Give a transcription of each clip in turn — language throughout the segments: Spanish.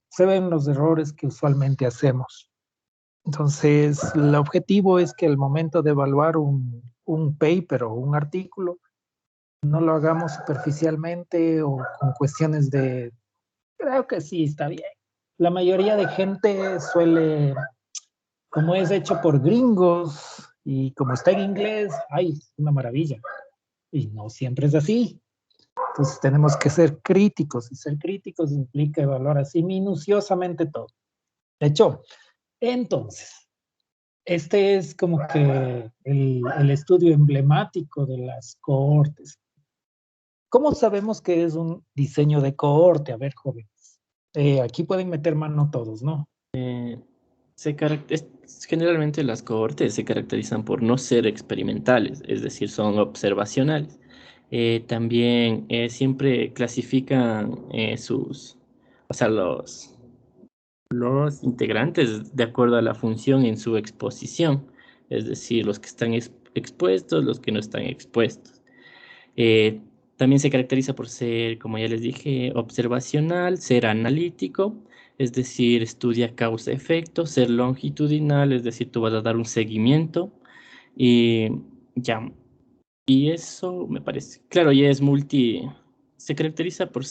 se ven los errores que usualmente hacemos. Entonces, el objetivo es que al momento de evaluar un paper o un artículo, no lo hagamos superficialmente o con cuestiones de, creo que sí, está bien. La mayoría de gente suele, como es hecho por gringos y como está en inglés, ay, es una maravilla. Y no siempre es así. Entonces tenemos que ser críticos y ser críticos implica evaluar así minuciosamente todo. De hecho, entonces, este es como que el estudio emblemático de las cohortes. ¿Cómo sabemos que es un diseño de cohorte? A ver, jóvenes. Aquí pueden meter mano todos, ¿no? Generalmente las cohortes se caracterizan por no ser experimentales, es decir, son observacionales. También siempre clasifican o sea, los integrantes de acuerdo a la función en su exposición, es decir, los que están expuestos, los que no están expuestos. Eh, También se caracteriza por ser, como ya les dije, observacional, ser analítico, es decir, estudia causa-efecto, ser longitudinal, es decir, tú vas a dar un seguimiento y ya. Y eso me parece, claro, ya es se caracteriza por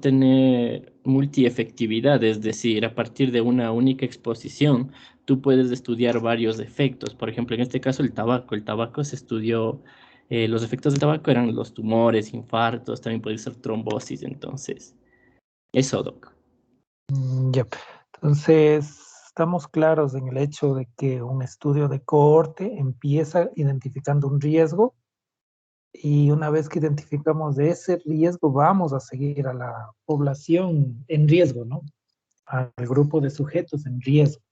tener multiefectividad, es decir, a partir de una única exposición, tú puedes estudiar varios efectos. Por ejemplo, en este caso, el tabaco. El tabaco se estudió, los efectos del tabaco eran los tumores, infartos, también puede ser trombosis. Entonces, eso, Doc. Ya. Entonces, estamos claros en el hecho de que un estudio de cohorte empieza identificando un riesgo y una vez que identificamos ese riesgo, vamos a seguir a la población en riesgo, ¿no? Al grupo de sujetos en riesgo.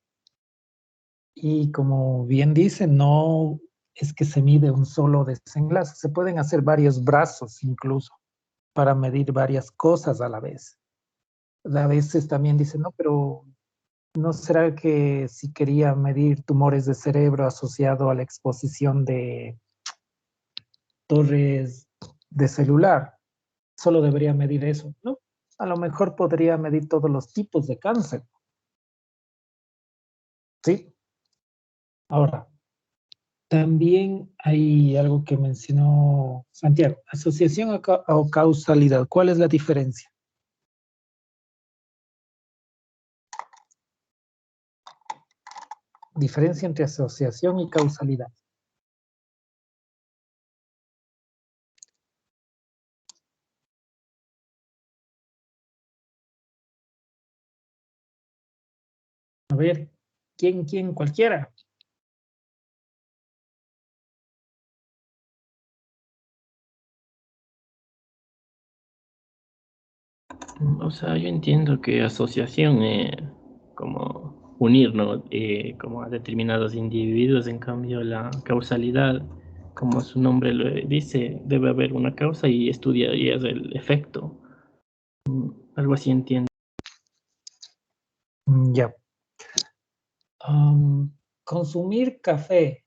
Y como bien dice, no es que se mide un solo desenlace, se pueden hacer varios brazos incluso para medir varias cosas a la vez. A veces también dicen, no, pero ¿no será que si quería medir tumores de cerebro asociado a la exposición de torres de celular, solo debería medir eso? No, a lo mejor podría medir todos los tipos de cáncer. Sí. Ahora, también hay algo que mencionó Santiago, asociación o causalidad. ¿Cuál es la diferencia? Diferencia entre asociación y causalidad. A ver, ¿quién? Cualquiera. O sea, yo entiendo que asociación es como unir, ¿no? Como a determinados individuos, en cambio la causalidad, como su nombre lo dice, debe haber una causa y estudiarías el efecto. Algo así entiendo. Ya. Consumir café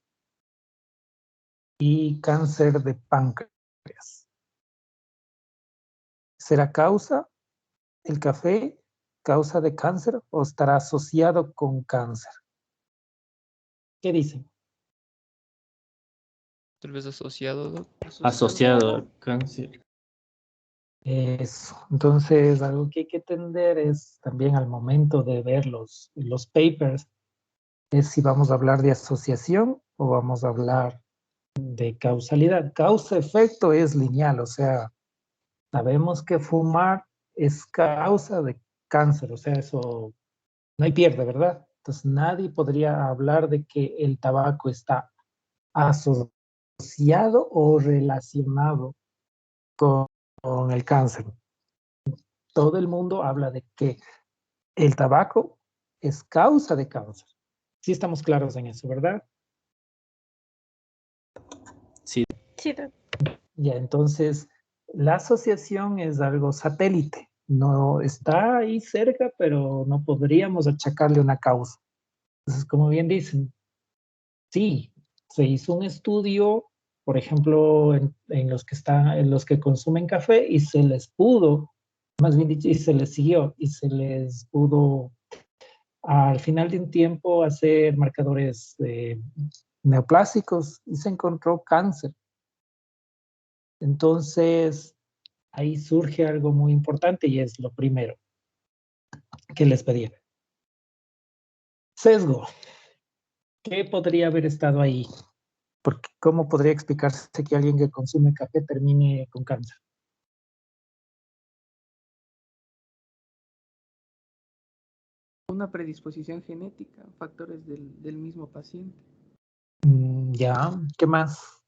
y cáncer de páncreas. ¿Será causa el café causa de cáncer o estará asociado con cáncer? ¿Qué dicen? Tal vez asociado, Doc. Asociado a cáncer. Eso. Entonces, algo que hay que entender es también al momento de ver los papers, es si vamos a hablar de asociación o vamos a hablar de causalidad. Causa-efecto es lineal, o sea, sabemos que fumar es causa de cáncer, o sea, eso no hay pierde, ¿verdad? Entonces, nadie podría hablar de que el tabaco está asociado o relacionado con el cáncer. Todo el mundo habla de que el tabaco es causa de cáncer. Sí estamos claros en eso, ¿verdad? Sí. Sí, Doc. Ya, entonces, la asociación es algo satélite. No está ahí cerca, pero no podríamos achacarle una causa. Entonces, como bien dicen, sí, se hizo un estudio, por ejemplo, en los que consumen café y se les pudo más bien dicho, y se les siguió y se les pudo al final de un tiempo hacer marcadores neoplásicos y se encontró cáncer. Entonces, ahí surge algo muy importante y es lo primero que les pedía. Sesgo. ¿Qué podría haber estado ahí? Porque ¿cómo podría explicarse que alguien que consume café termine con cáncer? Una predisposición genética, factores del mismo paciente. Ya, ¿qué más?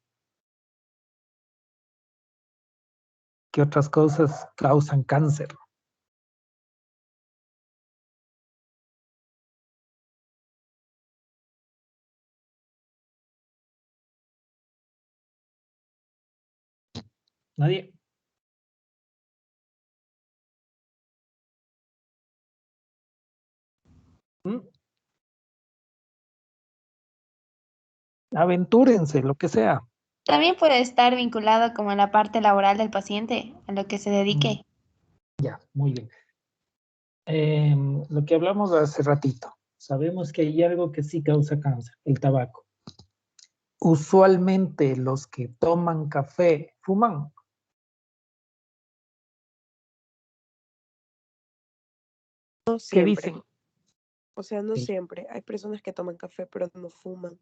¿Qué otras cosas causan cáncer? ¿Nadie? ¿Mm? Aventúrense, lo que sea. También puede estar vinculado como en la parte laboral del paciente, a lo que se Mm, dedique. Ya, muy bien. Lo que hablamos hace ratito. Sabemos que hay algo que sí causa cáncer, el tabaco. Usualmente los que toman café fuman. No ¿Qué siempre, dicen? o sea, no Sí, siempre. Hay personas que toman café pero no fuman.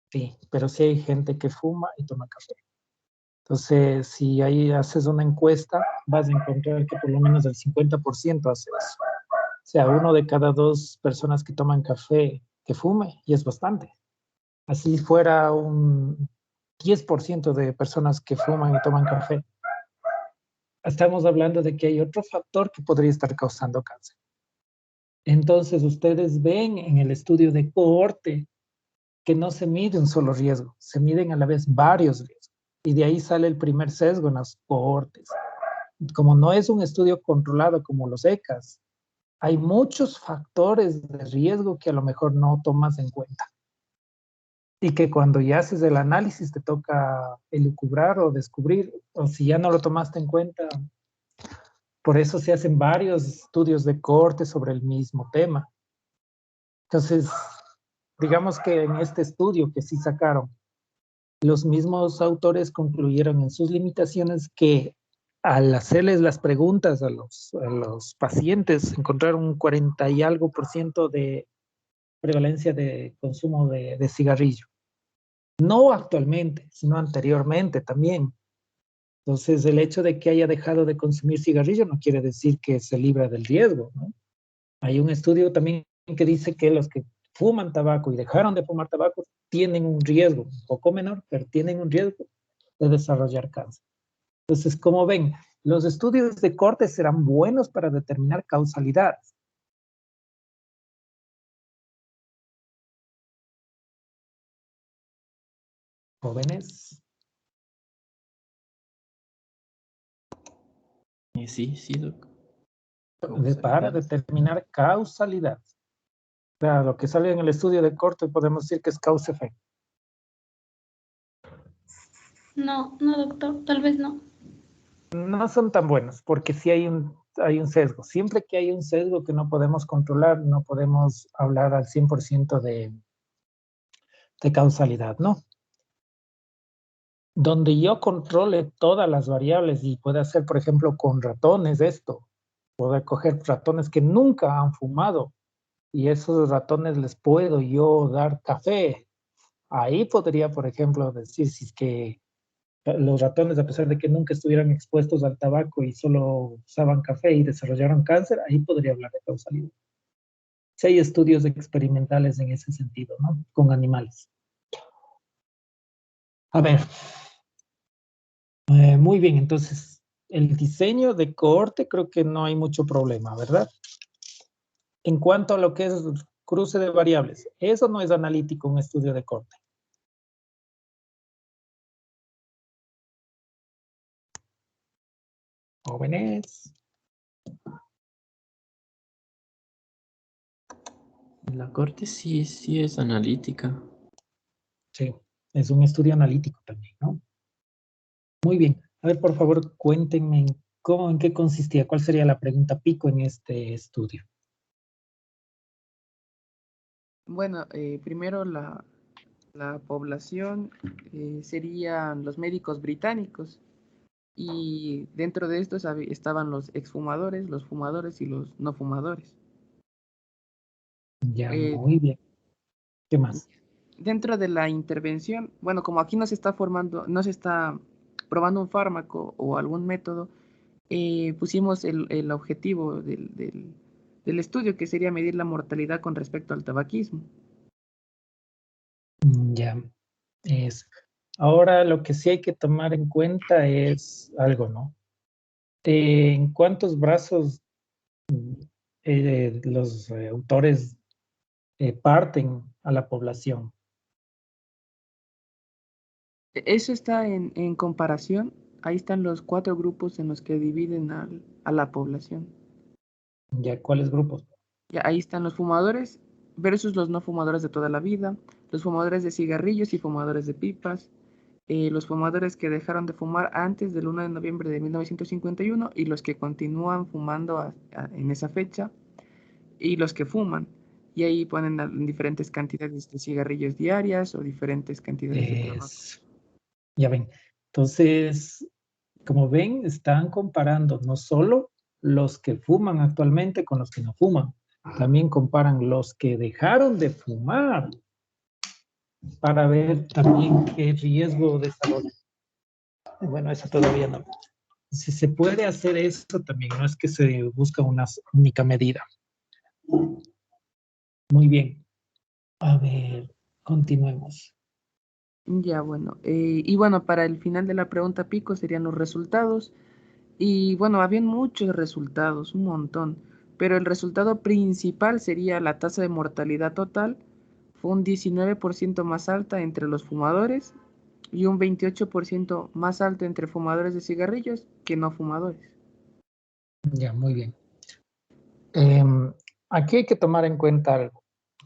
sí, pero sí hay gente que fuma y toma café. Entonces, si ahí haces una encuesta, vas a encontrar que por lo menos el 50% hace eso. O sea, uno de cada dos personas que toman café que fume, y es bastante. Así fuera un 10% de personas que fuman y toman café. Estamos hablando de que hay otro factor que podría estar causando cáncer. Entonces, ustedes ven en el estudio de cohorte que no se mide un solo riesgo, se miden a la vez varios riesgos. Y de ahí sale el primer sesgo en las cohortes. Como no es un estudio controlado como los ECAS, hay muchos factores de riesgo que a lo mejor no tomas en cuenta. Y que cuando ya haces el análisis te toca elucubrar o descubrir, o si ya no lo tomaste en cuenta. Por eso se hacen varios estudios de corte sobre el mismo tema. Entonces, digamos que en este estudio que sí sacaron, los mismos autores concluyeron en sus limitaciones que al hacerles las preguntas a los pacientes, encontraron un 40 y algo por ciento de prevalencia de consumo de cigarrillo. No actualmente, sino anteriormente también. Entonces, el hecho de que haya dejado de consumir cigarrillo no quiere decir que se libra del riesgo, ¿no? Hay un estudio también que dice que los que fuman tabaco y dejaron de fumar tabaco tienen un riesgo, un poco menor, pero tienen un riesgo de desarrollar cáncer. Entonces, como ven, los estudios de corte serán buenos para determinar causalidad. Jóvenes, Sí, sí, doc. para Causalidad. determinar causalidad. O sea, lo que sale en el estudio de corte podemos decir que es causa-efecto. No, no, doctor, tal vez no. No son tan buenos porque sí hay un sesgo. Siempre que hay un sesgo que no podemos controlar, no podemos hablar al 100% de causalidad, ¿no? Donde yo controle todas las variables y pueda hacer, por ejemplo, con ratones esto, poder coger ratones que nunca han fumado y esos ratones les puedo yo dar café. Ahí podría, por ejemplo, decir si es que los ratones, a pesar de que nunca estuvieran expuestos al tabaco y solo usaban café y desarrollaron cáncer, ahí podría hablar de causalidad. Sí hay estudios experimentales en ese sentido, ¿no? Con animales. A ver, muy bien, entonces, el diseño de cohorte creo que no hay mucho problema, ¿verdad? En cuanto a lo que es cruce de variables, eso no es analítico, un estudio de cohorte. Jóvenes. La corte sí, sí es analítica. Sí, es un estudio analítico también, ¿no? Muy bien. A ver, por favor, cuéntenme ¿Cómo, en qué consistía? ¿Cuál sería la pregunta pico en este estudio? Bueno, primero la población serían los médicos británicos y dentro de estos estaban los exfumadores, los fumadores y los no fumadores. Ya, Eh, muy bien. ¿Qué más? Dentro de la intervención, bueno, como aquí no se está formando, no se está probando un fármaco o algún método, pusimos el objetivo del estudio, que sería medir la mortalidad con respecto al tabaquismo. Ya, es. Ahora lo que sí hay que tomar en cuenta es algo, ¿no? ¿En cuántos brazos los autores parten a la población? Eso está en comparación, ahí están los 4 grupos en los que dividen a la población. ¿Ya cuáles grupos? Ya, ahí están los fumadores versus los no fumadores de toda la vida, los fumadores de cigarrillos y fumadores de pipas, los fumadores que dejaron de fumar antes del 1 de noviembre de 1951 y los que continúan fumando en esa fecha, y los que fuman. Y ahí ponen diferentes cantidades de cigarrillos diarias o diferentes cantidades de tabaco. Ya ven. Entonces, como ven, están comparando no solo los que fuman actualmente con los que no fuman, también comparan los que dejaron de fumar para ver también qué riesgo desarrollan. Bueno, eso todavía no. Si se puede hacer eso también, no es que se busca una única medida. Muy bien. A ver, continuemos. Ya, bueno. Y bueno, para el final de la pregunta pico serían los resultados. Y bueno, habían muchos resultados, un montón. Pero el resultado principal sería la tasa de mortalidad total. Fue un 19% más alta entre los fumadores y un 28% más alta entre fumadores de cigarrillos que no fumadores. Ya, muy bien. Aquí hay que tomar en cuenta algo.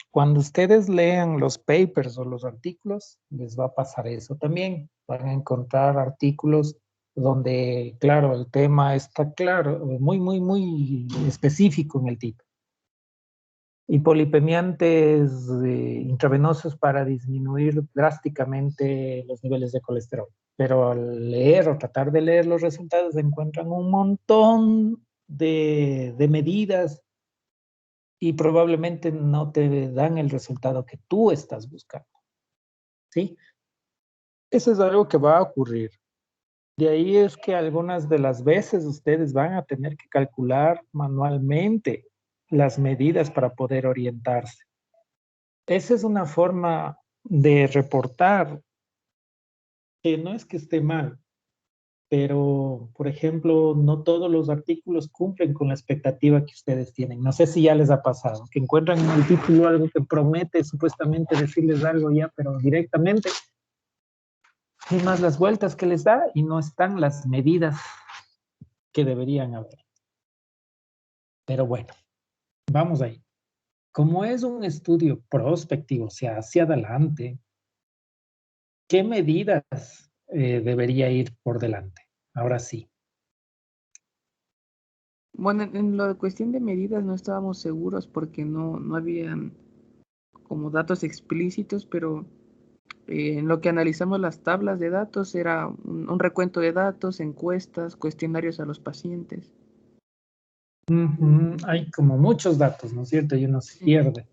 Cuando ustedes lean los papers o los artículos, les va a pasar eso también. Van a encontrar artículos donde, claro, el tema está claro, muy específico en el título. Hipolipemiantes intravenosos para disminuir drásticamente los niveles de colesterol. Pero al leer o tratar de leer los resultados encuentran un montón de medidas y probablemente no te dan el resultado que tú estás buscando, ¿sí? Eso es algo que va a ocurrir. De ahí es que algunas de las veces ustedes van a tener que calcular manualmente las medidas para poder orientarse. Esa es una forma de reportar que no es que esté mal, pero, por ejemplo, no todos los artículos cumplen con la expectativa que ustedes tienen. No sé si ya les ha pasado, que encuentran en el título algo que promete supuestamente decirles algo ya, pero directamente, y más las vueltas que les da y no están las medidas que deberían haber. Pero bueno, vamos ahí. Como es un estudio prospectivo, o sea, hacia adelante, ¿qué medidas debería ir por delante? Ahora sí. Bueno, en la cuestión de medidas no estábamos seguros porque no habían como datos explícitos, pero en lo que analizamos las tablas de datos era un recuento de datos, encuestas, cuestionarios a los pacientes. Hay como muchos datos, ¿no es cierto? Y uno se pierde.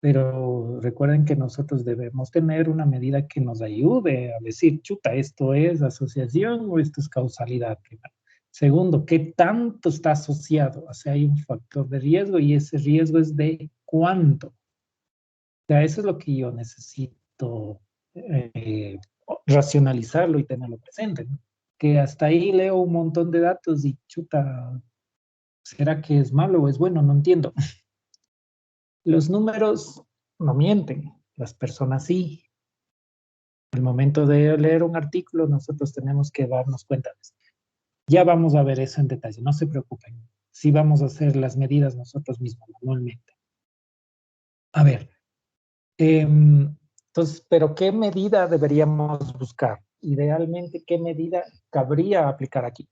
Pero recuerden que nosotros debemos tener una medida que nos ayude a decir, chuta, esto es asociación o esto es causalidad. Primero. Segundo, ¿qué tanto está asociado? O sea, hay un factor de riesgo y ese riesgo es de cuánto. O sea, eso es lo que yo necesito racionalizarlo y tenerlo presente, ¿no? Que hasta ahí leo un montón de datos y chuta, ¿será que es malo o es bueno? No entiendo. Los números no mienten, las personas sí. Al momento de leer un artículo, nosotros tenemos que darnos cuenta de eso. Ya vamos a ver eso en detalle, no se preocupen. Sí vamos a hacer las medidas nosotros mismos manualmente. A ver, entonces, pero ¿qué medida deberíamos buscar? Idealmente, ¿qué medida cabría aplicar aquí?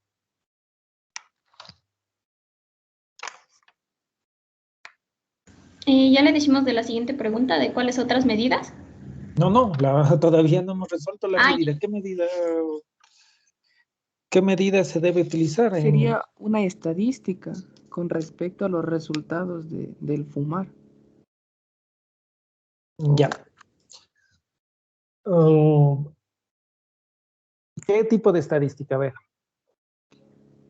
Ya le decimos de la siguiente pregunta, de cuáles otras medidas. No, todavía no hemos resuelto la Ay, medida. ¿Qué medida se debe utilizar Sería una estadística con respecto a los resultados del fumar. ya. Oh, ¿qué tipo de estadística? A ver,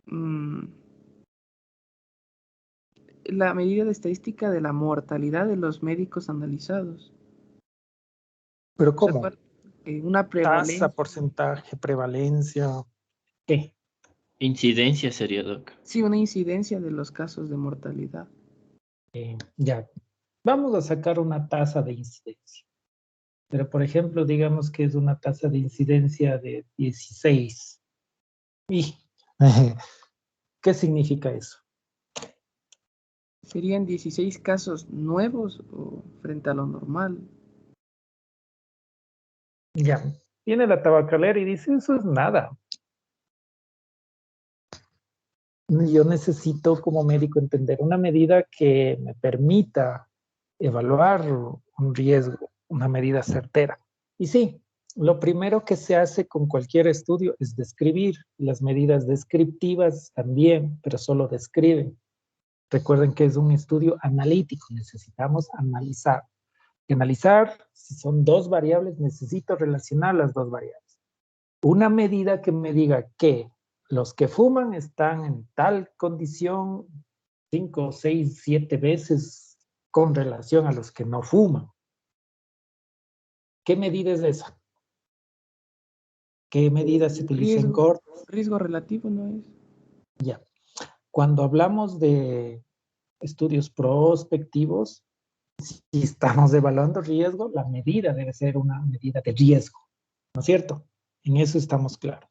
Mm, la medida de estadística de la mortalidad de los médicos analizados. ¿pero O sea, cómo? una Tasa, prevalencia. porcentaje, prevalencia. ¿Qué? Incidencia sería, Doc. Sí, una incidencia de los casos de mortalidad. Ya. Vamos a sacar una tasa de incidencia. Pero, por ejemplo, digamos que es una tasa de incidencia de 16. ¿Y qué significa eso? ¿Serían 16 casos nuevos o frente a lo normal? Ya. Viene la tabacalera y dice, eso es nada. Yo necesito como médico entender una medida que me permita evaluar un riesgo, una medida certera. Y sí, lo primero que se hace con cualquier estudio es describir. Las medidas descriptivas también, pero solo describen. Recuerden que es un estudio analítico, necesitamos analizar. Y analizar, si son dos variables, necesito relacionar las dos variables. Una medida que me diga que los que fuman están en tal condición 5, 6, 7 veces con relación a los que no fuman. ¿Qué medida es esa? ¿Qué medida se utiliza en Riesgo, corte? riesgo relativo, ¿no es? Ya. Cuando hablamos de estudios prospectivos, si estamos evaluando riesgo, la medida debe ser una medida de riesgo, ¿no es cierto? En eso estamos claros.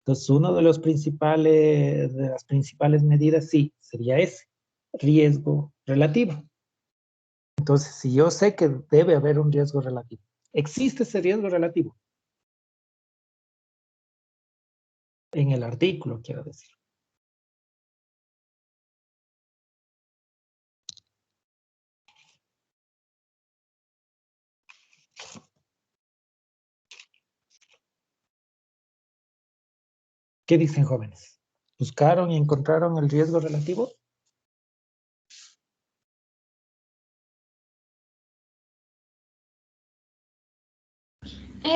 Entonces, uno de de las principales medidas, sí, sería ese, riesgo relativo. Entonces, si yo sé que debe haber un riesgo relativo, ¿existe ese riesgo relativo? En el artículo, quiero decir. ¿Qué dicen jóvenes? ¿Buscaron y encontraron el riesgo relativo?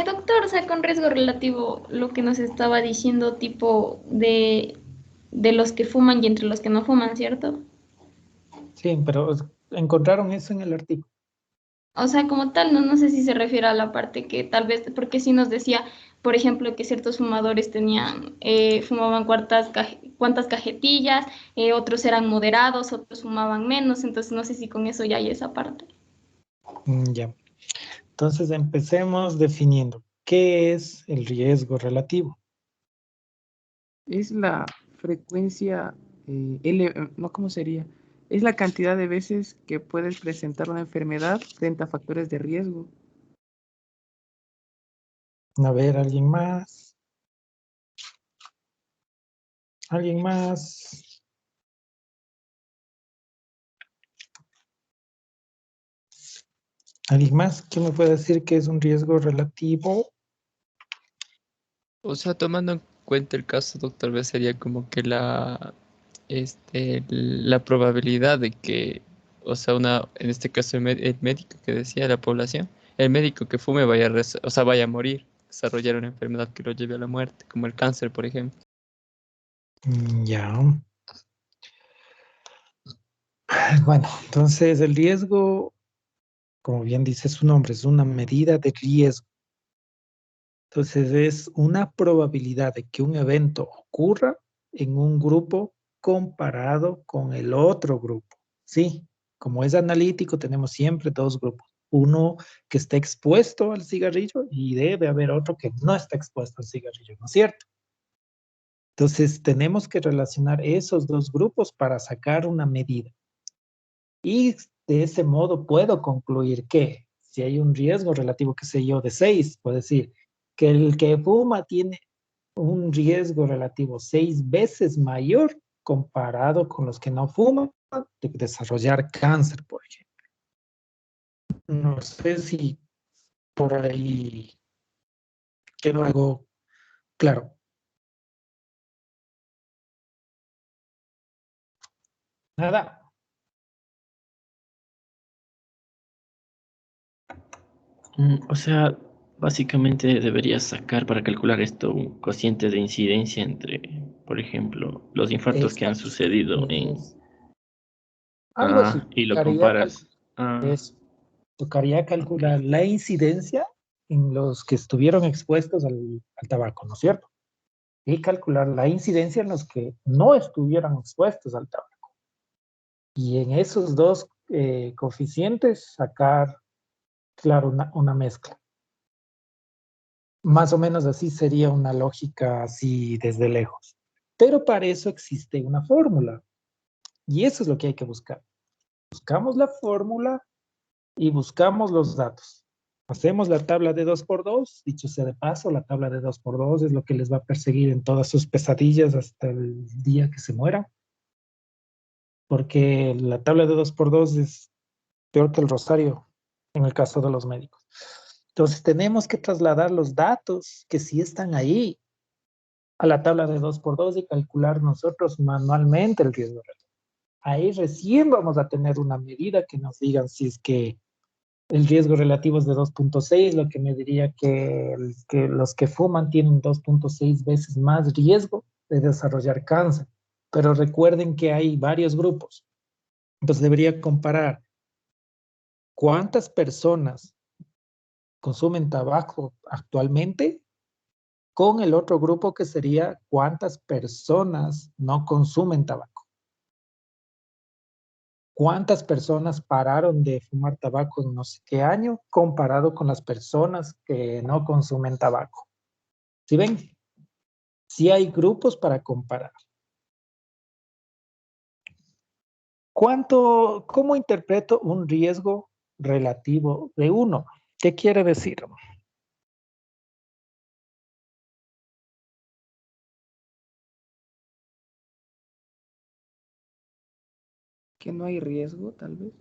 doctor, o sea, con riesgo relativo, lo que nos estaba diciendo, tipo de los que fuman y entre los que no fuman, ¿cierto? Sí, pero encontraron eso en el artículo. O sea, como tal, no sé si se refiere a la parte que tal vez, porque sí nos decía, por ejemplo, que ciertos fumadores tenían, fumaban cuantas cajetillas, otros eran moderados, otros fumaban menos, entonces no sé si con eso ya hay esa parte. Ya. Entonces, empecemos definiendo qué es el riesgo relativo. Es la frecuencia, no, ¿cómo sería? Es la cantidad de veces que puedes presentar una enfermedad frente a factores de riesgo. A ver, ¿alguien más? ¿Alguien más? ¿Alguien más? ¿Quién me puede decir qué es un riesgo relativo? O sea, tomando en cuenta el caso, tal vez sería como que la probabilidad de que, o sea, en este caso el médico que decía la población, el médico que fume o sea, vaya a morir, desarrollar una enfermedad que lo lleve a la muerte, como el cáncer, por ejemplo. Ya. Bueno, entonces el riesgo, como bien dice su nombre, es una medida de riesgo. Entonces es una probabilidad de que un evento ocurra en un grupo comparado con el otro grupo. Sí, como es analítico, tenemos siempre dos grupos. Uno que está expuesto al cigarrillo y debe haber otro que no está expuesto al cigarrillo, ¿no es cierto? Entonces tenemos que relacionar esos dos grupos para sacar una medida. Y de ese modo puedo concluir que si hay un riesgo relativo, qué sé yo, de 6, puedo decir que el que fuma tiene un riesgo relativo 6 veces mayor comparado con los que no fuman de desarrollar cáncer, por ejemplo. No sé si por ahí quedó algo claro. Nada. O sea, básicamente deberías sacar para calcular esto un cociente de incidencia entre, por ejemplo, los infartos que han Exacto. sucedido en... Es algo así. Y lo Tocaría, comparas. Ah, eso. Tocaría calcular ok. la incidencia en los que estuvieron expuestos al tabaco, ¿no es cierto? Y calcular la incidencia en los que no estuvieron expuestos al tabaco. Y en esos dos coeficientes sacar, claro, una mezcla. Más o menos así sería una lógica así desde lejos. Pero para eso existe una fórmula. Y eso es lo que hay que buscar. Buscamos la fórmula y buscamos los datos. Hacemos la tabla de 2 por 2. Dicho sea de paso, la tabla de 2 por 2 es lo que les va a perseguir en todas sus pesadillas hasta el día que se mueran. Porque la tabla de 2 por 2 es peor que el rosario en el caso de los médicos. Entonces tenemos que trasladar los datos que sí están ahí a la tabla de 2 por 2 y calcular nosotros manualmente el riesgo relativo. Ahí recién vamos a tener una medida que nos digan si es que el riesgo relativo es de 2.6, lo que me diría que los que fuman tienen 2.6 veces más riesgo de desarrollar cáncer. Pero recuerden que hay varios grupos. Entonces debería comparar cuántas personas consumen tabaco actualmente con el otro grupo que sería cuántas personas no consumen tabaco. ¿Cuántas personas pararon de fumar tabaco en no sé qué año comparado con las personas que no consumen tabaco? ¿Sí ven? Sí hay grupos para comparar. ¿Cómo interpreto un riesgo relativo de 1? ¿Qué quiere decir? Que no hay riesgo, tal vez.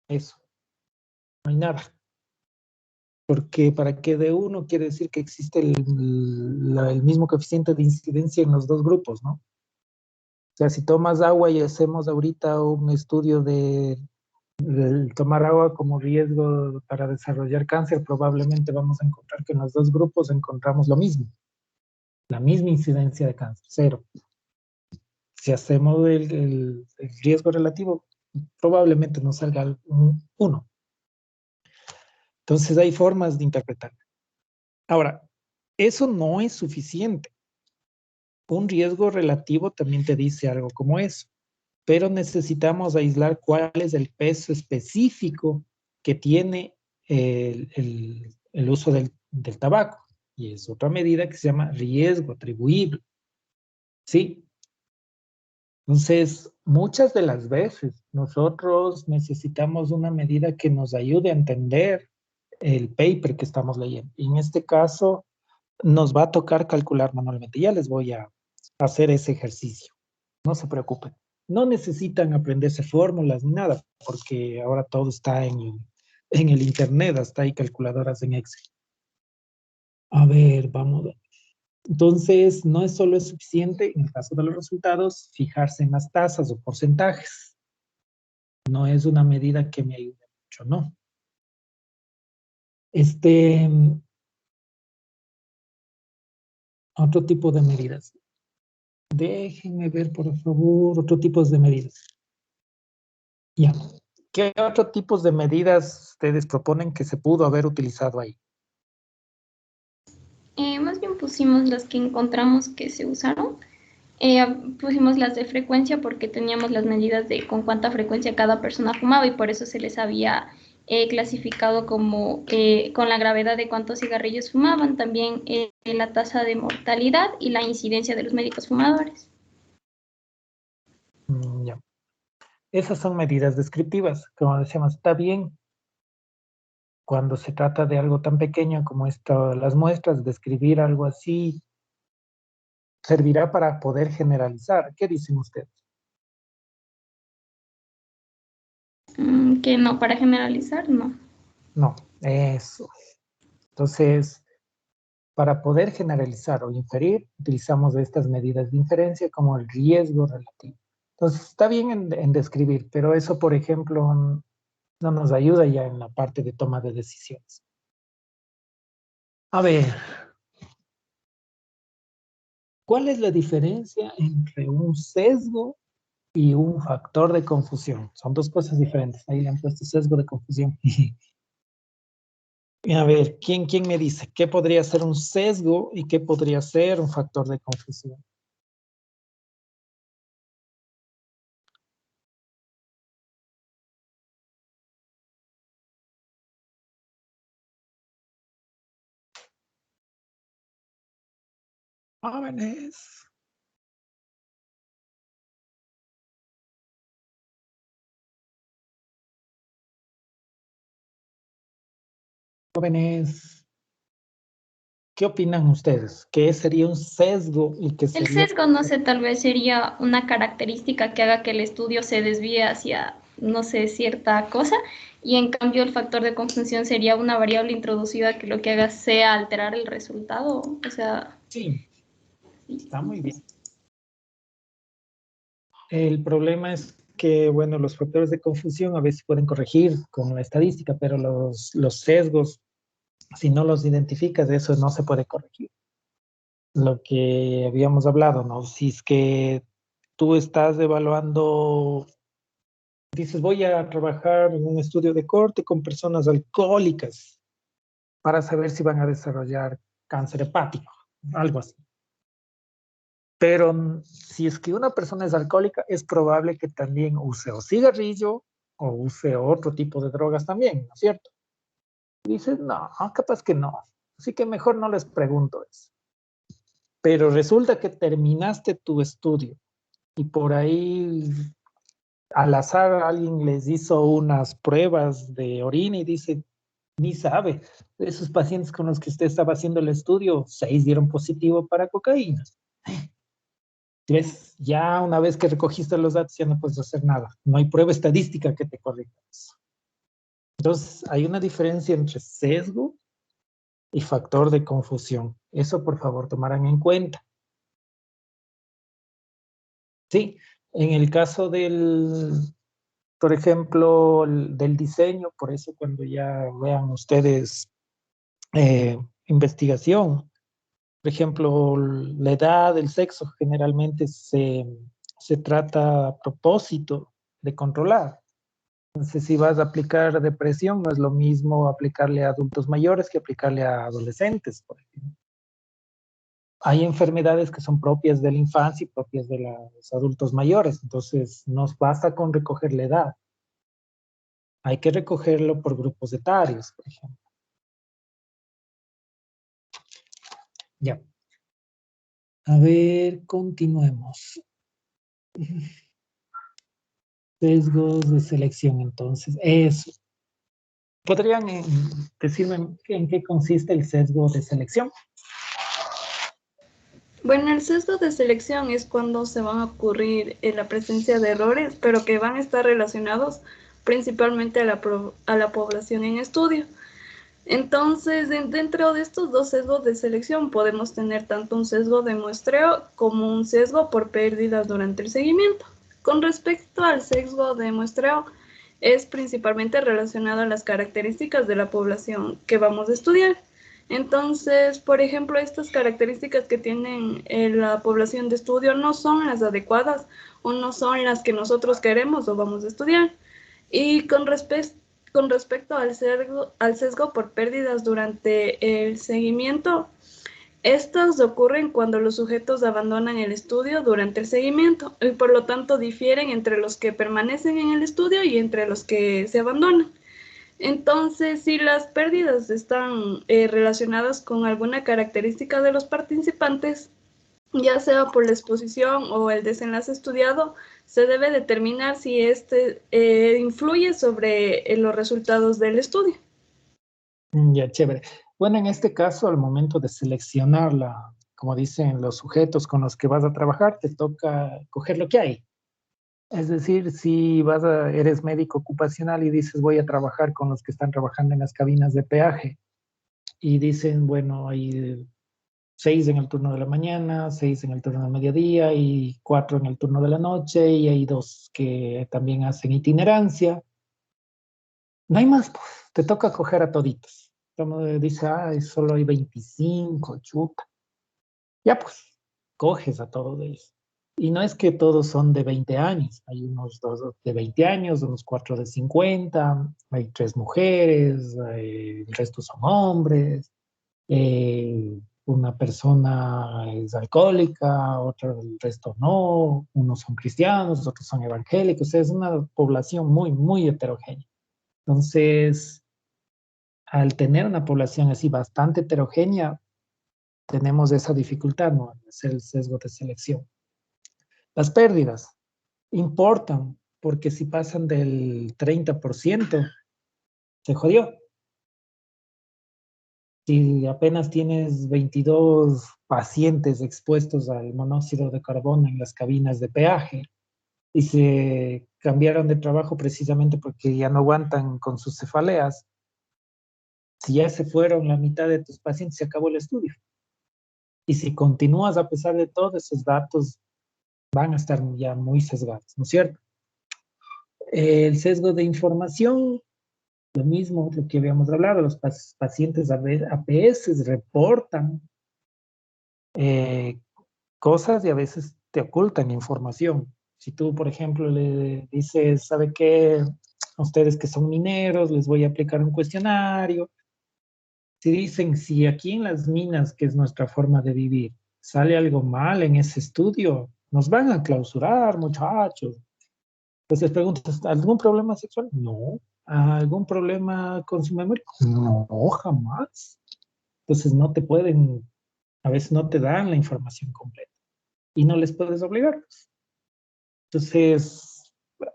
Eso, no hay nada. Porque para que de 1 quiere decir que existe el mismo coeficiente de incidencia en los dos grupos, ¿no? O sea, si tomas agua y hacemos ahorita un estudio de tomar agua como riesgo para desarrollar cáncer, probablemente vamos a encontrar que en los dos grupos encontramos lo mismo, la misma incidencia de cáncer, 0. Si hacemos el riesgo relativo, probablemente nos salga un 1. Entonces hay formas de interpretar. Ahora, eso no es suficiente. Un riesgo relativo también te dice algo como eso, pero necesitamos aislar cuál es el peso específico que tiene el uso del tabaco. Y es otra medida que se llama riesgo atribuible. ¿Sí? Entonces, muchas de las veces nosotros necesitamos una medida que nos ayude a entender el paper que estamos leyendo. Y en este caso, nos va a tocar calcular manualmente. Ya les voy a hacer ese ejercicio. No se preocupen. No necesitan aprenderse fórmulas ni nada, porque ahora todo está en el internet, hasta hay calculadoras en Excel. A ver, vamos a ver. Entonces, no es solo suficiente, en el caso de los resultados, fijarse en las tasas o porcentajes. No es una medida que me ayude mucho, ¿no? Otro tipo de medidas. Déjenme ver, por favor, otro tipo de medidas. Ya. ¿Qué otro tipos de medidas ustedes proponen que se pudo haber utilizado ahí? Más bien pusimos las que encontramos que se usaron. Pusimos las de frecuencia porque teníamos las medidas de con cuánta frecuencia cada persona fumaba y por eso se les había clasificado como con la gravedad de cuántos cigarrillos fumaban, también la tasa de mortalidad y la incidencia de los médicos fumadores. Ya. Esas son medidas descriptivas. Como decíamos, está bien cuando se trata de algo tan pequeño como esto, las muestras, describir algo así, servirá para poder generalizar. ¿Qué dicen ustedes? Que no, para generalizar, no. No, eso. Entonces, para poder generalizar o inferir, utilizamos estas medidas de inferencia como el riesgo relativo. Entonces, está bien en describir, pero eso, por ejemplo, no nos ayuda ya en la parte de toma de decisiones. A ver, ¿cuál es la diferencia entre un sesgo y un factor de confusión? Son dos cosas diferentes. Ahí le han puesto sesgo de confusión. Y a ver, ¿quién me dice qué podría ser un sesgo y qué podría ser un factor de confusión? Jóvenes, jóvenes, ¿qué opinan ustedes? ¿Qué sería un sesgo y qué El sería? sesgo, no sé, tal vez sería una característica que haga que el estudio se desvíe hacia, no sé, cierta cosa, y en cambio el factor de confusión sería una variable introducida que lo que haga sea alterar el resultado. O sea, Sí, sí, está no muy sé. bien. El problema es que, bueno, los factores de confusión a veces pueden corregir con la estadística, pero los sesgos, si no los identificas, eso no se puede corregir. Lo que habíamos hablado, ¿no? Si es que tú estás evaluando, dices, voy a trabajar en un estudio de corte con personas alcohólicas para saber si van a desarrollar cáncer hepático, algo así. Pero si es que una persona es alcohólica, es probable que también use o cigarrillo o use otro tipo de drogas también, ¿no es cierto? Y dices, no, capaz que no. Así que mejor no les pregunto eso. Pero resulta que terminaste tu estudio y por ahí al azar alguien les hizo unas pruebas de orina y dice, ni sabe, de esos pacientes con los que usted estaba haciendo el estudio, 6 dieron positivo para cocaína. ¿Ves? Ya una vez que recogiste los datos ya no puedes hacer nada. No hay prueba estadística que te corrija eso. Entonces, hay una diferencia entre sesgo y factor de confusión. Eso, por favor, tomarán en cuenta. Sí, en el caso por ejemplo, del diseño, por eso cuando ya vean ustedes investigación, por ejemplo, la edad, el sexo, generalmente se trata a propósito de controlar. Entonces, si vas a aplicar depresión, no es lo mismo aplicarle a adultos mayores que aplicarle a adolescentes, por ejemplo. Hay enfermedades que son propias de la infancia y propias de los adultos mayores, entonces no basta con recoger la edad. Hay que recogerlo por grupos etarios, por ejemplo. Ya. A ver, continuemos. Sesgos de selección, entonces. Eso. ¿Podrían decirme en qué consiste el sesgo de selección? Bueno, el sesgo de selección es cuando se van a ocurrir la presencia de errores, pero que van a estar relacionados principalmente a la población en estudio. Entonces, dentro de estos dos sesgos de selección podemos tener tanto un sesgo de muestreo como un sesgo por pérdidas durante el seguimiento. Con respecto al sesgo de muestreo, es principalmente relacionado a las características de la población que vamos a estudiar. Entonces, por ejemplo, estas características que tienen la población de estudio no son las adecuadas o no son las que nosotros queremos o vamos a estudiar. Y con respecto al sesgo por pérdidas durante el seguimiento, estos ocurren cuando los sujetos abandonan el estudio durante el seguimiento y por lo tanto difieren entre los que permanecen en el estudio y entre los que se abandonan. Entonces, si las pérdidas están relacionadas con alguna característica de los participantes, ya sea por la exposición o el desenlace estudiado, se debe determinar si este influye sobre los resultados del estudio. Ya, chévere. Bueno, en este caso, al momento de seleccionar como dicen los sujetos con los que vas a trabajar, te toca coger lo que hay. Es decir, si eres médico ocupacional y dices voy a trabajar con los que están trabajando en las cabinas de peaje y dicen, bueno, hay 6 en el turno de la mañana, 6 en el turno del mediodía y 4 en el turno de la noche y hay 2 que también hacen itinerancia. No hay más, pues, te toca coger a toditos. Como dice, solo hay 25, chuta. Ya pues, coges a todos ellos. Y no es que todos son de 20 años, hay unos 2 de 20 años, unos 4 de 50, hay 3 mujeres, el resto son hombres, una persona es alcohólica, otra, el resto no, unos son cristianos, otros son evangélicos, es una población muy, muy heterogénea. Entonces, al tener una población así bastante heterogénea, tenemos esa dificultad, ¿no? Es el sesgo de selección. Las pérdidas importan porque si pasan del 30%, se jodió. Si apenas tienes 22 pacientes expuestos al monóxido de carbono en las cabinas de peaje y se cambiaron de trabajo precisamente porque ya no aguantan con sus cefaleas, si ya se fueron la mitad de tus pacientes, se acabó el estudio. Y si continúas a pesar de todo, esos datos van a estar ya muy sesgados, ¿no es cierto? El sesgo de información, lo mismo, lo que habíamos hablado, los pacientes APS reportan cosas y a veces te ocultan información. Si tú, por ejemplo, le dices, ¿sabe qué? A ustedes que son mineros, les voy a aplicar un cuestionario. Si dicen, si aquí en las minas, que es nuestra forma de vivir, sale algo mal en ese estudio, nos van a clausurar, muchachos. Entonces preguntas, ¿algún problema sexual? No. ¿Algún problema con su memoria? No, jamás. Entonces no te pueden, a veces no te dan la información completa y no les puedes obligar. Entonces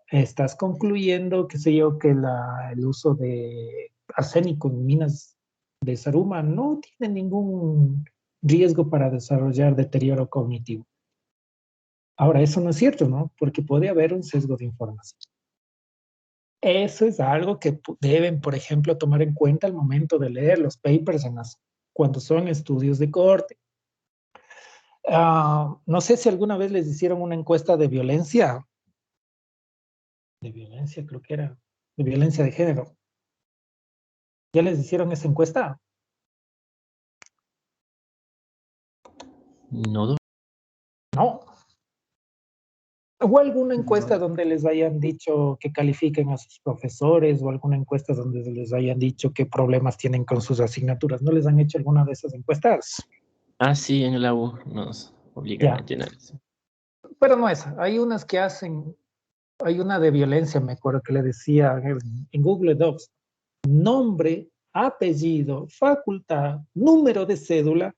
estás concluyendo, qué sé yo, que el uso de arsénico en minas de Saruma no tiene ningún riesgo para desarrollar deterioro cognitivo. Ahora, eso no es cierto, ¿no? Porque puede haber un sesgo de información. Eso es algo que deben, por ejemplo, tomar en cuenta al momento de leer los papers cuando son estudios de corte. No sé si alguna vez les hicieron una encuesta de violencia creo que era, de violencia de género. ¿Ya les hicieron esa encuesta? No, No. ¿O alguna encuesta donde les hayan dicho que califiquen a sus profesores o alguna encuesta donde les hayan dicho qué problemas tienen con sus asignaturas? ¿No les han hecho alguna de esas encuestas? sí, en la U nos obligan a Ya, llenar eso. pero no esa. Hay unas que hacen, hay una de violencia, me acuerdo que le decía en Google Docs, nombre, apellido, facultad, número de cédula.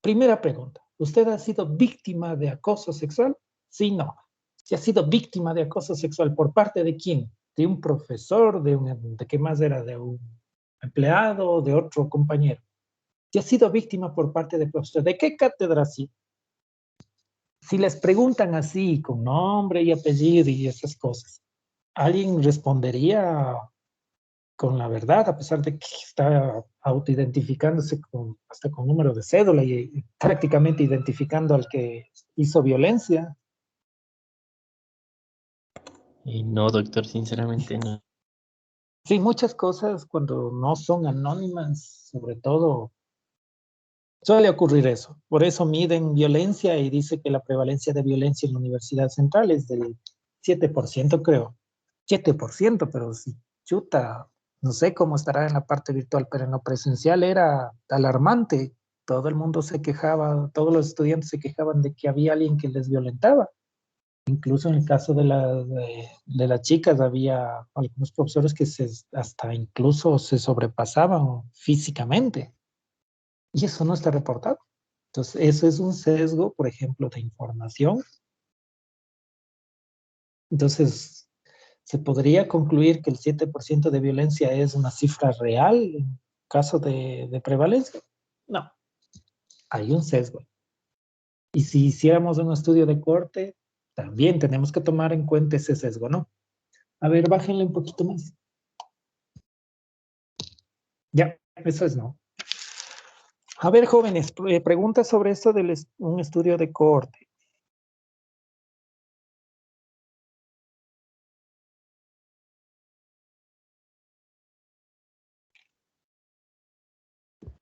Primera pregunta, ¿usted ha sido víctima de acoso sexual? Sí, no. Si ha sido víctima de acoso sexual, ¿por parte de quién? ¿De un profesor? ¿De qué más era? ¿De un empleado? ¿De otro compañero? Si ha sido víctima por parte de profesor, ¿de qué cátedra sí? Si les preguntan así, con nombre y apellido y esas cosas, ¿alguien respondería con la verdad, a pesar de que está autoidentificándose hasta con número de cédula y prácticamente identificando al que hizo violencia? Y no, doctor, sinceramente no. Sí, muchas cosas cuando no son anónimas, sobre todo, suele ocurrir eso. Por eso miden violencia y dice que la prevalencia de violencia en la Universidad Central es del 7%, creo. 7%, pero sí, chuta, no sé cómo estará en la parte virtual, pero en lo presencial era alarmante. Todo el mundo se quejaba, todos los estudiantes se quejaban de que había alguien que les violentaba. Incluso en el caso de las chicas, había algunos profesores que hasta incluso se sobrepasaban físicamente. Y eso no está reportado. Entonces, eso es un sesgo, por ejemplo, de información. Entonces, ¿se podría concluir que el 7% de violencia es una cifra real en caso de prevalencia? No, hay un sesgo. Y si hiciéramos un estudio de corte, También tenemos que tomar en cuenta ese sesgo, ¿no? A ver, bájenle un poquito más. Ya, eso es no. A ver, jóvenes, preguntas sobre esto de un estudio de cohorte.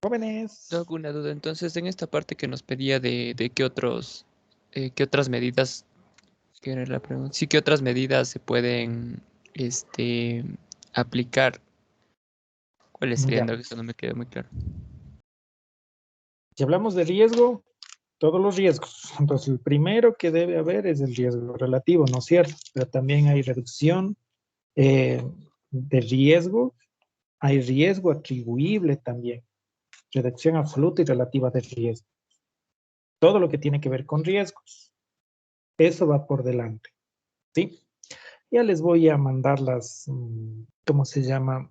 Jóvenes. ¿Tengo alguna duda? Entonces, en esta parte que nos pedía de qué otras medidas, ¿qué era la pregunta? Sí, qué otras medidas se pueden, aplicar. ¿Cuáles serían? Ya. No, eso no me quedó muy claro. Si hablamos de riesgo, todos los riesgos. Entonces, el primero que debe haber es el riesgo relativo, ¿no es cierto? Pero también hay reducción de riesgo, hay riesgo atribuible también, reducción absoluta y relativa de riesgo. Todo lo que tiene que ver con riesgos, eso va por delante, ¿sí? Ya les voy a mandar las, ¿cómo se llama?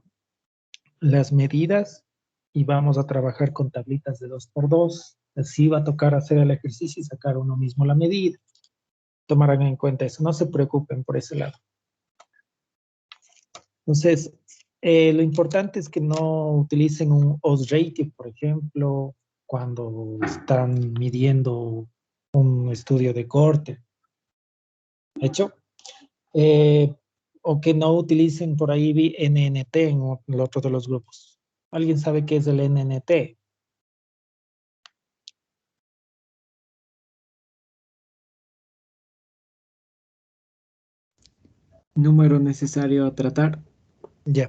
Las medidas y vamos a trabajar con tablitas de 2x2. Así va a tocar hacer el ejercicio y sacar uno mismo la medida. Tomarán en cuenta eso, no se preocupen por ese lado. Entonces, lo importante es que no utilicen un odds ratio, por ejemplo, cuando están midiendo un estudio de corte. ¿Hecho? O que no utilicen por ahí NNT en el otro de los grupos. ¿Alguien sabe qué es el NNT? Número necesario a tratar. Ya.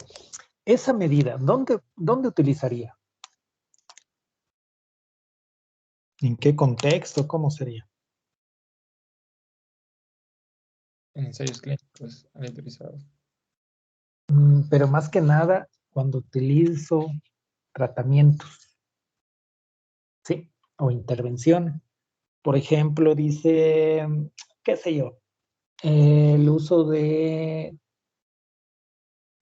Esa medida, ¿dónde utilizaría? ¿En qué contexto? ¿Cómo sería? En ensayos clínicos aleatorizados. Pero más que nada, cuando utilizo tratamientos, ¿sí? O intervenciones. Por ejemplo, dice, qué sé yo, el uso de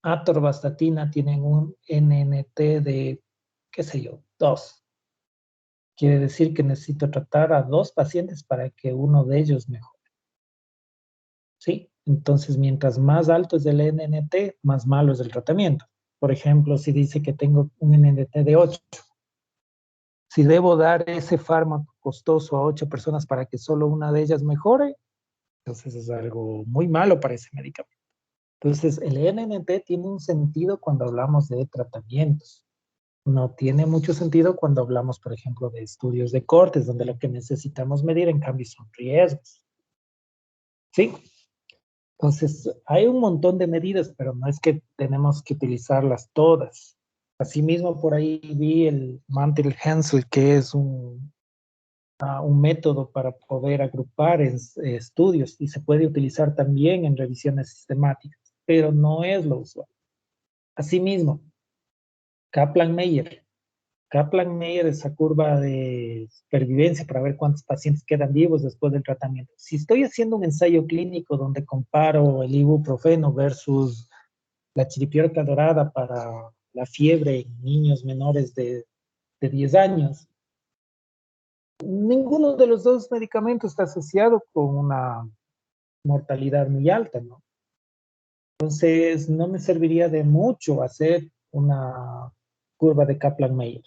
atorvastatina tienen un NNT de, qué sé yo, 2. Quiere decir que necesito tratar a 2 pacientes para que uno de ellos mejore. ¿Sí? Entonces, mientras más alto es el NNT, más malo es el tratamiento. Por ejemplo, si dice que tengo un NNT de 8, si debo dar ese fármaco costoso a 8 personas para que solo una de ellas mejore, entonces es algo muy malo para ese medicamento. Entonces, el NNT tiene un sentido cuando hablamos de tratamientos. No tiene mucho sentido cuando hablamos, por ejemplo, de estudios de cortes, donde lo que necesitamos medir, en cambio, son riesgos. ¿Sí? Entonces, hay un montón de medidas, pero no es que tenemos que utilizarlas todas. Asimismo, por ahí vi el Mantel-Haenszel, que es un método para poder agrupar estudios y se puede utilizar también en revisiones sistemáticas, pero no es lo usual. Asimismo, Kaplan-Meier. Kaplan-Meier es esa curva de supervivencia para ver cuántos pacientes quedan vivos después del tratamiento. Si estoy haciendo un ensayo clínico donde comparo el ibuprofeno versus la chiripiorca dorada para la fiebre en niños menores de 10 años, ninguno de los dos medicamentos está asociado con una mortalidad muy alta, ¿no? Entonces, no me serviría de mucho hacer una curva de Kaplan-Meier.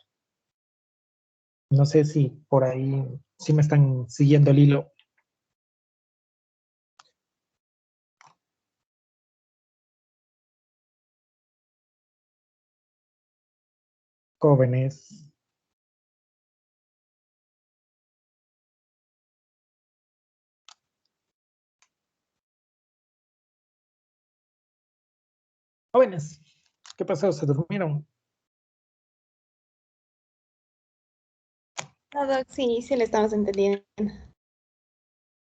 No sé si por ahí, si me están siguiendo el hilo. Jóvenes. Jóvenes, ¿qué pasó? ¿Se durmieron? No, Doc, sí, sí le estamos entendiendo.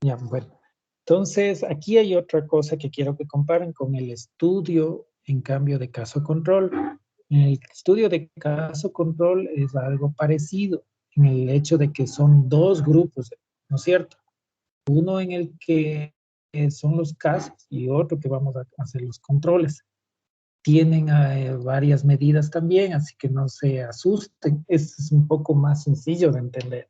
Ya, bueno. Entonces, aquí hay otra cosa que quiero que comparen con el estudio en cambio de caso control. El estudio de caso control es algo parecido en el hecho de que son dos grupos, ¿no es cierto? Uno en el que son los casos y otro que vamos a hacer los controles. Tienen varias medidas también, así que no se asusten. Es un poco más sencillo de entender.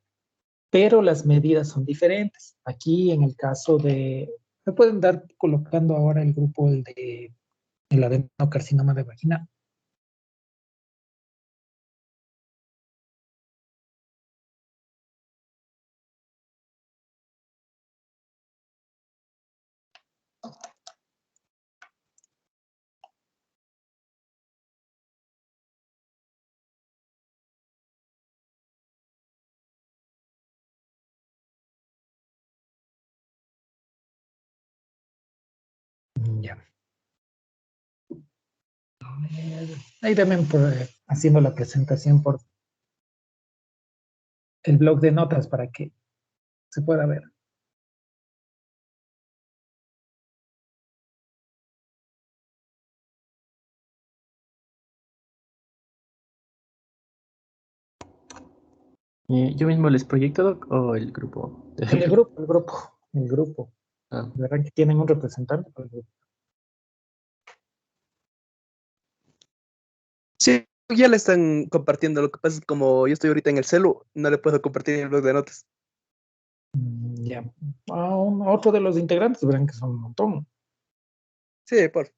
Pero las medidas son diferentes. Aquí, en el caso de ¿Me pueden dar colocando ahora el grupo el adenocarcinoma de vagina? Ya. Ahí también haciendo la presentación por el blog de notas para que se pueda ver. ¿Yo mismo les proyecto, Doc, o el grupo? El grupo. Ah, ¿Verdad que tienen un representante para el grupo? Sí, ya le están compartiendo. Lo que pasa es que como yo estoy ahorita en el celu, no le puedo compartir en el blog de notas. Ya. Otro de los integrantes, verán que son un montón. Sí, por.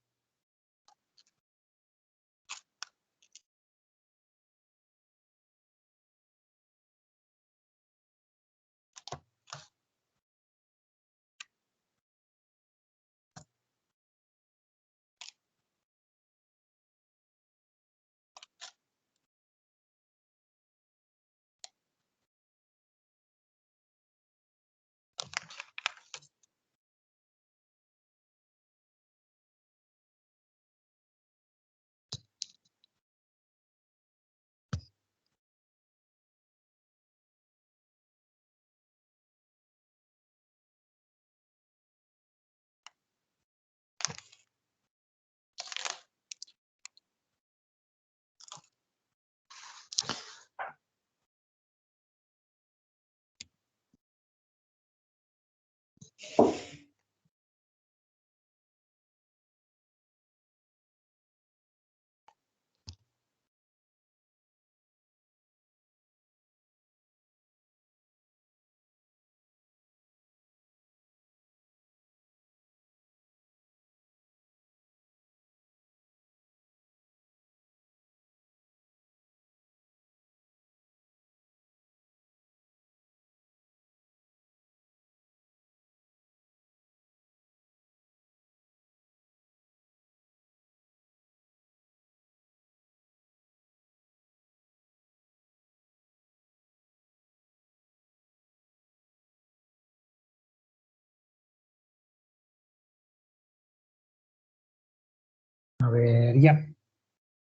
A ver, ya.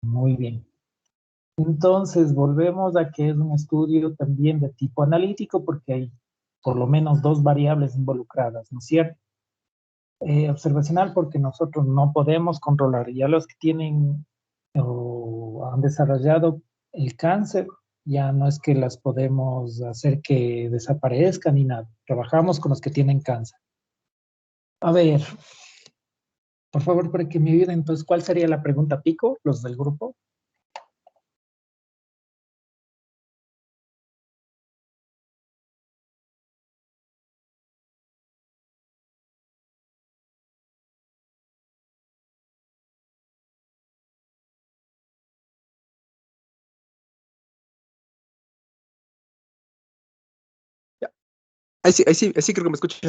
Muy bien. Entonces, volvemos a que es un estudio también de tipo analítico porque hay por lo menos dos variables involucradas, ¿no es cierto? Observacional porque nosotros no podemos controlar. Ya los que tienen o han desarrollado el cáncer, ya no es que las podemos hacer que desaparezcan ni nada. Trabajamos con los que tienen cáncer. A ver, por favor, para que me ayuden, entonces, ¿cuál sería la pregunta pico, los del grupo? Ya. Ahí sí creo que me escuchas.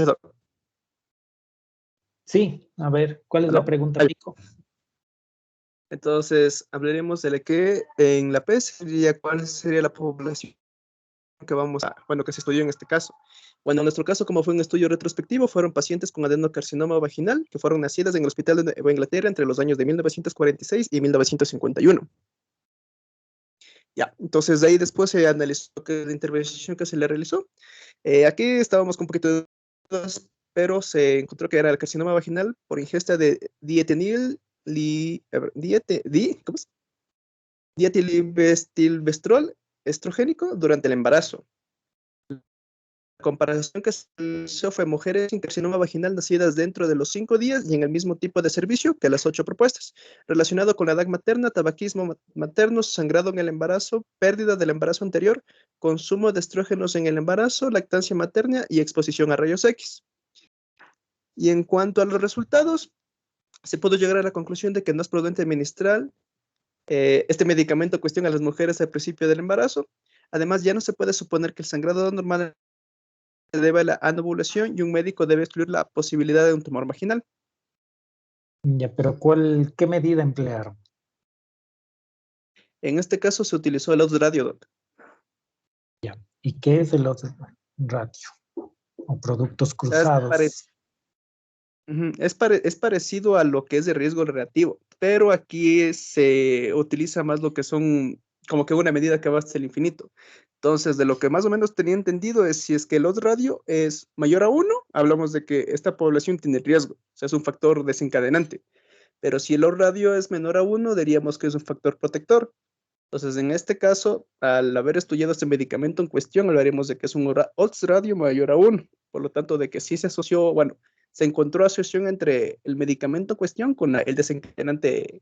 Sí, a ver, ¿cuál es la ¿Aló? pregunta Ahí. pico? Entonces, hablaremos de la que en la P sería cuál sería la población que vamos a, bueno, que se estudió en este caso. Bueno, en nuestro caso, como fue un estudio retrospectivo, fueron pacientes con adenocarcinoma vaginal que fueron nacidas en el Hospital de Nueva Inglaterra entre los años de 1946 y 1951. Ya, entonces de ahí después se analizó la intervención que se le realizó. Aquí estábamos con un poquito de dudas, pero se encontró que era el carcinoma vaginal por ingesta de dietenil, ¿cómo es? Dietilbestilbestrol estrogénico durante el embarazo. La comparación que se hizo fue mujeres sin carcinoma vaginal nacidas dentro de los 5 días y en el mismo tipo de servicio que las 8 propuestas, relacionado con la edad materna, tabaquismo materno, sangrado en el embarazo, pérdida del embarazo anterior, consumo de estrógenos en el embarazo, lactancia materna y exposición a rayos X. Y en cuanto a los resultados, se pudo llegar a la conclusión de que no es prudente administrar este medicamento en cuestión a las mujeres al principio del embarazo. Además, ya no se puede suponer que el sangrado normal se debe a la anovulación y un médico debe excluir la posibilidad de un tumor vaginal. Ya, pero ¿qué medida emplearon? En este caso se utilizó el odds radio, doc. Ya. ¿Y qué es el odds ratio? O productos O sea, cruzados. es parecido a lo que es de riesgo relativo, pero aquí se utiliza más lo que son como que una medida que va hasta el infinito. Entonces, de lo que más o menos tenía entendido es si es que el odds radio es mayor a 1, hablamos de que esta población tiene riesgo, o sea, es un factor desencadenante. Pero si el odds radio es menor a 1, diríamos que es un factor protector. Entonces, en este caso, al haber estudiado este medicamento en cuestión, hablaremos de que es un odds radio mayor a 1. Por lo tanto, de que sí se asoció, bueno, se encontró asociación entre el medicamento en cuestión con el desencadenante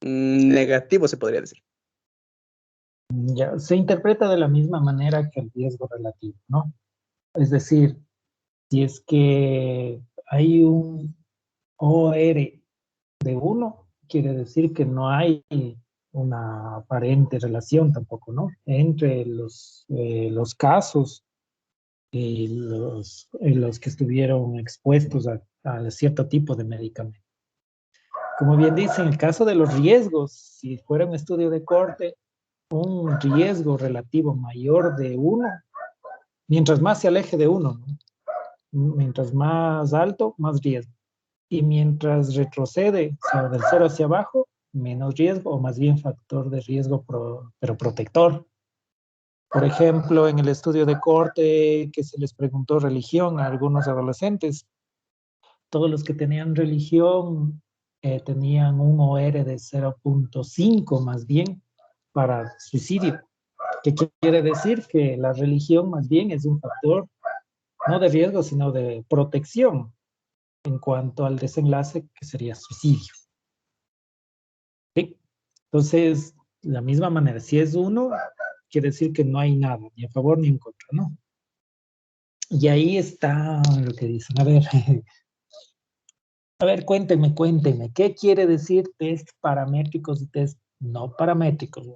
negativo, se podría decir. Ya, se interpreta de la misma manera que el riesgo relativo, ¿no? Es decir, si es que hay un OR de 1, quiere decir que no hay una aparente relación tampoco, ¿no? Entre los casos y los que estuvieron expuestos a cierto tipo de medicamento. Como bien dice, en el caso de los riesgos, si fuera un estudio de corte, un riesgo relativo mayor de 1, mientras más se aleje de 1, ¿no? Mientras más alto, más riesgo. Y mientras retrocede, o sea, del 0 hacia abajo, menos riesgo, o más bien factor de riesgo, pero protector. Por ejemplo, en el estudio de corte que se les preguntó religión a algunos adolescentes, todos los que tenían religión tenían un OR de 0.5 más bien para suicidio. ¿Qué quiere decir? Que la religión más bien es un factor no de riesgo, sino de protección en cuanto al desenlace que sería suicidio. ¿Sí? Entonces, de la misma manera, si es 1, quiere decir que no hay nada, ni a favor ni en contra, ¿no? Y ahí está lo que dicen. A ver, cuéntenme, ¿qué quiere decir test paramétricos y test no paramétricos?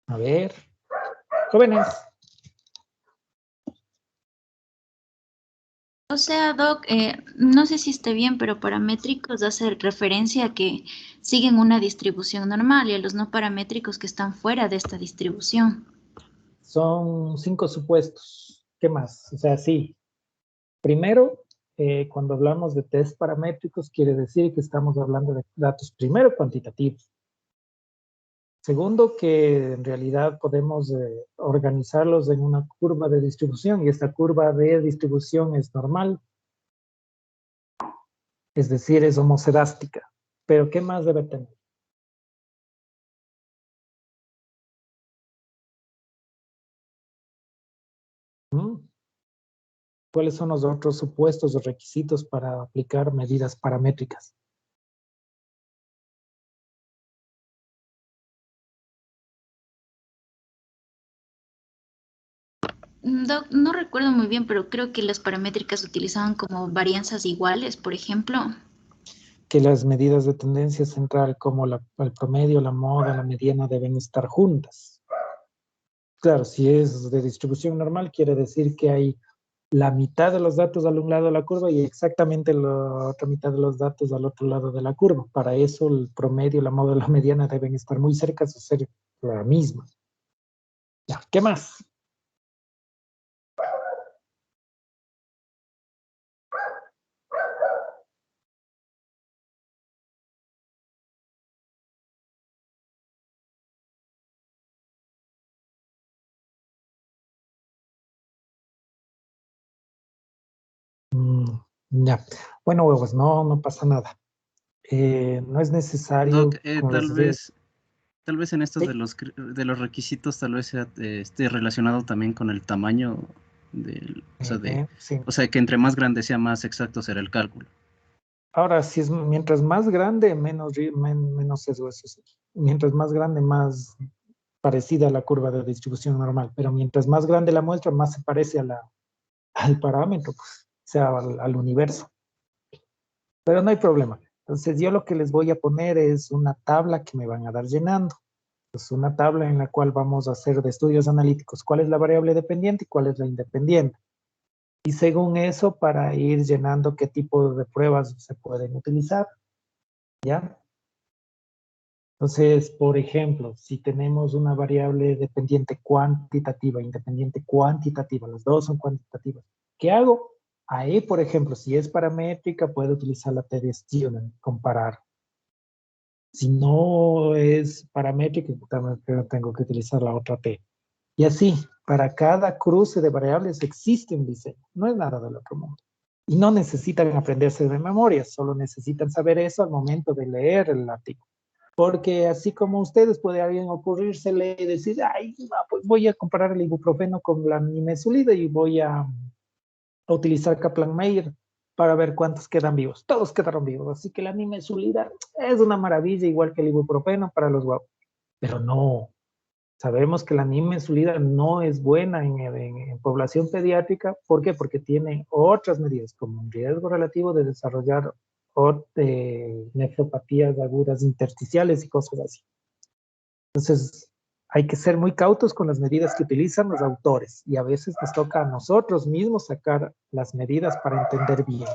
A ver, jóvenes. O sea, Doc, no sé si esté bien, pero paramétricos hace referencia a que siguen una distribución normal y a los no paramétricos que están fuera de esta distribución. Son 5 supuestos. ¿Qué más? O sea, sí. Primero, cuando hablamos de test paramétricos, quiere decir que estamos hablando de datos, primero, cuantitativos. Segundo, que en realidad podemos organizarlos en una curva de distribución y esta curva de distribución es normal. Es decir, es homocedástica. Pero ¿qué más debe tener? ¿Cuáles son los otros supuestos o requisitos para aplicar medidas paramétricas? Doc, no recuerdo muy bien, pero creo que las paramétricas se utilizaban como varianzas iguales, por ejemplo. Que las medidas de tendencia central como el promedio, la moda, la mediana deben estar juntas. Claro, si es de distribución normal, quiere decir que hay la mitad de los datos al un lado de la curva y exactamente la otra mitad de los datos al otro lado de la curva. Para eso el promedio, la moda, la mediana deben estar muy cerca de ser la misma. Ya, ¿qué más? Ya, bueno, huevos, no pasa nada. No es necesario, Doc, como les decía. tal vez en estos Sí. de los requisitos, tal vez sea, esté relacionado también con el tamaño Sí. o sea, que entre más grande sea, más exacto será el cálculo. Ahora, si es mientras más grande, menos sesgo, eso sí. Mientras más grande, más parecida a la curva de distribución normal. Pero mientras más grande la muestra, más se parece al parámetro, pues, o sea, al universo. Pero no hay problema. Entonces, yo lo que les voy a poner es una tabla que me van a dar llenando. Es una tabla en la cual vamos a hacer de estudios analíticos cuál es la variable dependiente y cuál es la independiente. Y según eso, para ir llenando qué tipo de pruebas se pueden utilizar. ¿Ya? Entonces, por ejemplo, si tenemos una variable dependiente cuantitativa, independiente cuantitativa, las dos son cuantitativas, ¿qué hago? Ahí, por ejemplo, si es paramétrica, puedo utilizar la t-de-Student, comparar. Si no es paramétrica, también tengo que utilizar la otra t. Y así, para cada cruce de variables existe un diseño, no es nada del otro mundo. Y no necesitan aprenderse de memoria, solo necesitan saber eso al momento de leer el artículo. Porque así como ustedes, puede alguien ocurrírsele y decir, ay, no, pues voy a comparar el ibuprofeno con la nimesulida y voy a utilizar Kaplan-Meier para ver cuántos quedan vivos. Todos quedaron vivos, así que la nimesulida es una maravilla, igual que el ibuprofeno para los guapos. Pero no, sabemos que la nimesulida no es buena en población pediátrica. ¿Por qué? Porque tiene otras medidas, como un riesgo relativo de desarrollar nefropatías agudas intersticiales y cosas así. Entonces, hay que ser muy cautos con las medidas que utilizan los autores y a veces nos toca a nosotros mismos sacar las medidas para entender bien.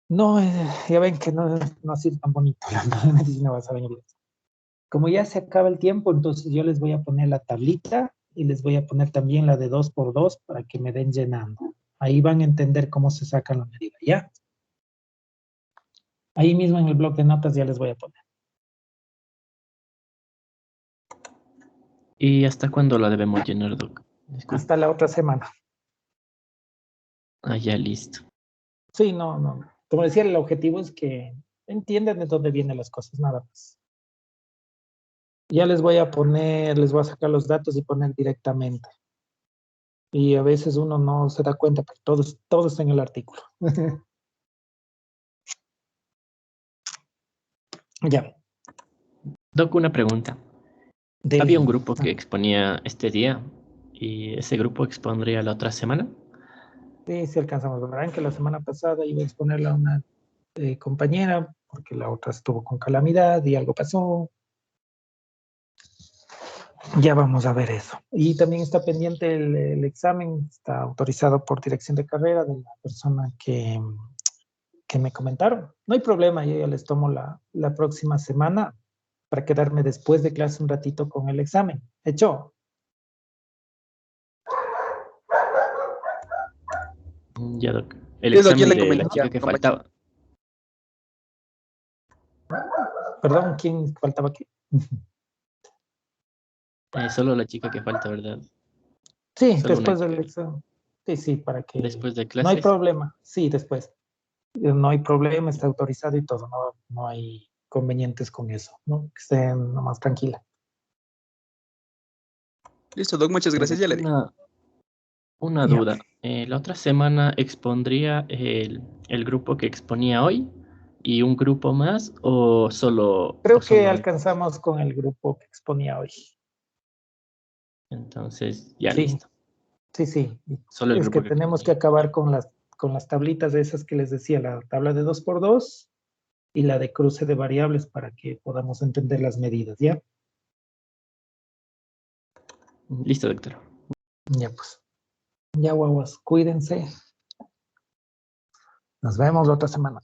No, ya ven que no ha sido tan bonito la medicina basada en evidencia. Como ya se acaba el tiempo, entonces yo les voy a poner la tablita y les voy a poner también la de 2x2 para que me den llenando. Ahí van a entender cómo se sacan las medidas, ¿ya? Ahí mismo en el bloc de notas ya les voy a poner. ¿Y hasta cuándo la debemos llenar, Doc? Disculpe. Hasta la otra semana. Ah, ya listo. Sí, no. Como decía, el objetivo es que entiendan de dónde vienen las cosas, nada más. Ya les voy a poner, les voy a sacar los datos y poner directamente. Y a veces uno no se da cuenta, pero todo está en el artículo. Ya. Doc, una pregunta. Dele. Había un grupo que exponía este día y ese grupo expondría la otra semana. Sí, alcanzamos. Verán que la semana pasada iba a exponerla a una compañera, porque la otra estuvo con calamidad y algo pasó. Ya vamos a ver eso. Y también está pendiente el examen, está autorizado por dirección de carrera de la persona que me comentaron. No hay problema, yo ya les tomo la próxima semana para quedarme después de clase un ratito con el examen. ¿Hecho? Ya, Doc. El Sí, Doc, ya examen le de comenté la chica a que compañero. faltaba. Perdón, ¿quién faltaba aquí? Solo la chica que falta, ¿verdad? Sí, Solo una después del chica. examen. Sí, para que... Después de No hay clases. problema, sí, después. No hay problema, está autorizado y todo, no hay convenientes con eso, ¿no? Que estén nomás tranquila. Listo, Doc, muchas gracias, ya le di. Una Ya. duda. La otra semana expondría el grupo que exponía hoy y un grupo más o solo... Creo o que solo... alcanzamos con el grupo que exponía hoy. Entonces, ya Sí, listo. sí. Solo el Es que grupo que tenemos que exponía. acabar con las tablitas de esas que les decía, la tabla de 2x2 y la de cruce de variables para que podamos entender las medidas, ¿ya? Listo, doctor. Ya pues. Ya, guaguas, cuídense. Nos vemos la otra semana.